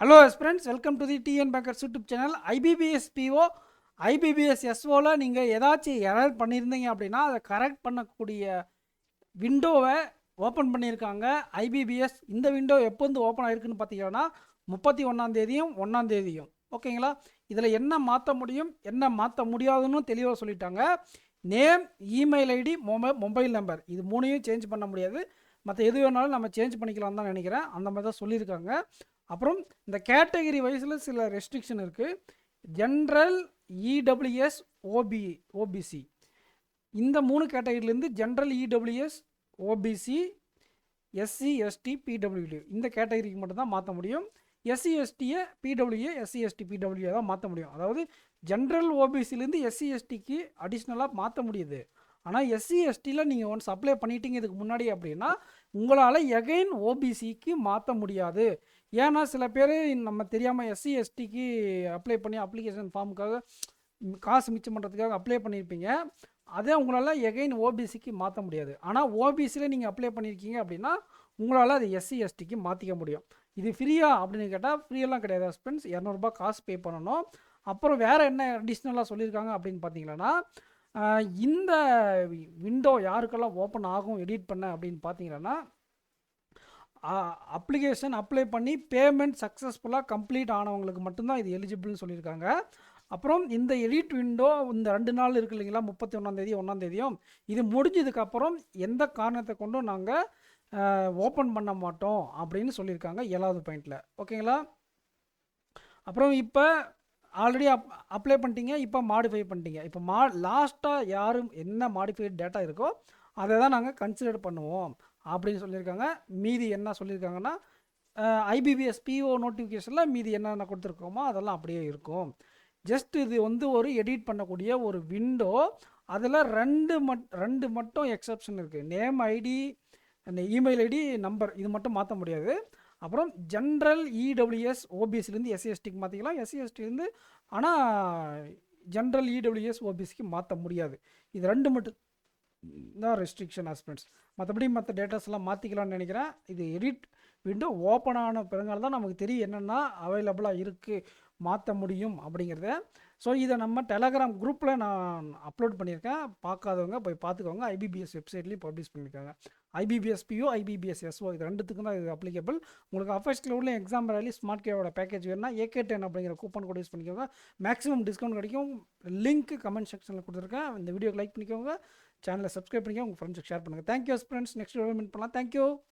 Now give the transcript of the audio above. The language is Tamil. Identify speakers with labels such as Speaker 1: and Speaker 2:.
Speaker 1: Hello friends, welcome to the TN bakers YouTube channel. IBPS PO IBPS எஸ்ஓவில் நீங்கள் ஏதாச்சும் எரர் பண்ணியிருந்தீங்க அப்படின்னா அதை கரெக்ட் பண்ணக்கூடிய விண்டோவை ஓப்பன் பண்ணியிருக்காங்க ஐபிபிஎஸ். இந்த விண்டோ எப்போ வந்து ஓப்பன் ஆகிருக்குன்னு பார்த்தீங்கன்னா 31ஆம் தேதியும் 1ஆம் தேதியும். ஓகேங்களா? இதில் என்ன மாற்ற முடியும் என்ன மாற்ற முடியாதுன்னு தெளிவாக சொல்லிட்டாங்க. Name, email ID, mobile number, இது மூணையும் சேஞ்ச் பண்ண முடியாது. மற்ற எது வேணாலும் நம்ம சேஞ்ச் பண்ணிக்கலாம் தான் நினைக்கிறேன். அந்த மாதிரி தான் சொல்லியிருக்காங்க. அப்புறம் இந்த கேட்டகரி வைஸில் சில ரெஸ்ட்ரிக்ஷன் இருக்குது. ஜென்ரல், இடபிள்யூஎஸ், ஓபிசி, இந்த 3 கேட்டகரியிலேருந்து general, EWS, OBC, SC, ST, PWD இந்த கேட்டகரிக்கு மட்டும் தான் மாற்ற முடியும். எஸ்சி எஸ்டியை பிடபிள்யூஏ, எஸ்சி எஸ்டி பிடபிள்யூஏ தான் மாற்ற முடியும். அதாவது ஜென்ரல் ஓபிசிலேருந்து எஸ்சி எஸ்டிக்கு அடிஷ்னலாக மாற்ற முடியுது. ஆனால் எஸ்சி எஸ்டியில் நீங்கள் ஒன்ஸ் அப்ளை பண்ணிட்டீங்க இதுக்கு முன்னாடி அப்படின்னா உங்களால் எகைன் ஓபிசிக்கு மாற்ற முடியாது. ஏன்னா சில பேர் நம்ம தெரியாமல் எஸ்சி எஸ்டிக்கு அப்ளை பண்ணி அப்ளிகேஷன் ஃபார்முக்காக காசு மிச்சம் பண்ணுறதுக்காக அப்ளை பண்ணியிருப்பீங்க. அதே உங்களால் எகைன் ஓபிசிக்கு மாற்ற முடியாது. ஆனால் ஓபிசியில் நீங்கள் அப்ளை பண்ணியிருக்கீங்க அப்படின்னா உங்களால் அது எஸ்சி எஸ்டிக்கு மாற்றிக்க முடியும். இது ஃப்ரீயா அப்படின்னு கேட்டால் ஃப்ரீயெல்லாம் கிடையாது ஹஸ்பண்ட்ஸ். 200 காசு பே பண்ணணும். அப்புறம் வேறு என்ன அடிஷ்னலாக சொல்லியிருக்காங்க அப்படின்னு பார்த்தீங்கன்னா, இந்த விண்டோ யாருக்கெல்லாம் ஓப்பன் ஆகும் எடிட் பண்ண அப்படின்னு பார்த்தீங்கன்னா, அப்ளிகேஷன் அப்ளை பண்ணி பேமெண்ட் சக்ஸஸ்ஃபுல்லாக கம்ப்ளீட் ஆனவங்களுக்கு மட்டும்தான் இது எலிஜிபிள்னு சொல்லியிருக்காங்க. அப்புறம் இந்த எடிட் விண்டோ இந்த 2 நாள் இருக்குது இல்லைங்களா, 31ஆம் தேதி 1ஆம் தேதியும், இது முடிஞ்சதுக்கப்புறம் எந்த காரணத்தை கொண்டும் நாங்கள் ஓப்பன் பண்ண மாட்டோம் அப்படின்னு சொல்லியிருக்காங்க 7வது பாயிண்டில். ஓகேங்களா? அப்புறம் இப்போ ஆல்ரெடி அப்ளை பண்ணிட்டீங்க, இப்போ மாடிஃபை பண்ணிட்டீங்க. இப்போ லாஸ்ட்டாக யாரும் என்ன மாடிஃபைட் டேட்டா இருக்கோ அதை தான் நாங்கள் கன்சிடர் பண்ணுவோம் அப்படின்னு சொல்லியிருக்காங்க. மீதி என்ன சொல்லியிருக்காங்கன்னா, ஐபிபிஎஸ் பிஓ நோட்டிஃபிகேஷனில் மீதி என்னென்ன கொடுத்துருக்கோமோ அதெல்லாம் அப்படியே இருக்கும். ஜஸ்ட் இது வந்து ஒரு எடிட் பண்ணக்கூடிய ஒரு விண்டோ. அதில் ரெண்டு மட்டும் எக்ஸப்ஷன் இருக்குது. நேம், ஐடி, அந்த இமெயில் ஐடி, நம்பர், இது மட்டும் மாற்ற முடியாது. அப்புறம் ஜென்ரல், இடபிள்யூஎஸ், ஓபிசிலேருந்து எஸ்சிஎஸ்டிக்கு மாற்றிக்கலாம். எஸ்சிஎஸ்டிலேருந்து ஆனால் ஜென்ரல், இடபிள்யூஎஸ், ஓபிசிக்கு மாற்ற முடியாது. இது 2 மட்டும் தான் ரெஸ்ட்ரிக்ஷன் ஹஸ்பண்ட்ஸ். மற்றபடி மற்ற டேட்டாஸ்லாம் மாற்றிக்கலாம்னு நினைக்கிறேன். இது எடிட் விண்டோ ஓப்பன் ஆன பிறகு தான் நமக்கு தெரியும் என்னென்னா அவைலபிளாக இருக்குது, மாற்ற முடியும் அப்படிங்கிறத. ஸோ இதை நம்ம டெலகிராம் குரூப்பில் நான் அப்லோட் பண்ணியிருக்கேன். பார்க்காதவங்க போய் பார்த்துக்கோங்க. ஐபிபிஎஸ் வெப்சைட்லேயும் பப்ளிஷ் பண்ணியிருக்காங்க. ஐபிபிஎஸ் பிஓ, ஐபிபிஎஸ் எஸ்ஓ, இது 2த்துக்கும் தான் இது அப்ளிகபிள். உங்களுக்கு ஃபர்ஸ்ட் உள்ள எக்ஸாம் ரேலி ஸ்மார்ட் கேவோட பேக்கேஜ் வேணும்னா AK10 அப்படிங்கிற கூப்பன் கோட் யூஸ் பண்ணிக்கோங்க. மேக்ஸிமம் டிஸ்கவுண்ட் கிடைக்கும். லிங்க் கமெண்ட் செக்ஷனில் கொடுத்துருக்கேன். இந்த வீடியோக்கு லைக் பண்ணிக்கோங்க, சேனலை சப்ஸ்கிரைப் பண்ணிக்கோங்க, உங்கள் ஃப்ரெண்ட்ஸுக்கு ஷேர் பண்ணுங்கள். Thank you friends. Next video meet பண்ணலாம். தேங்க்யூ.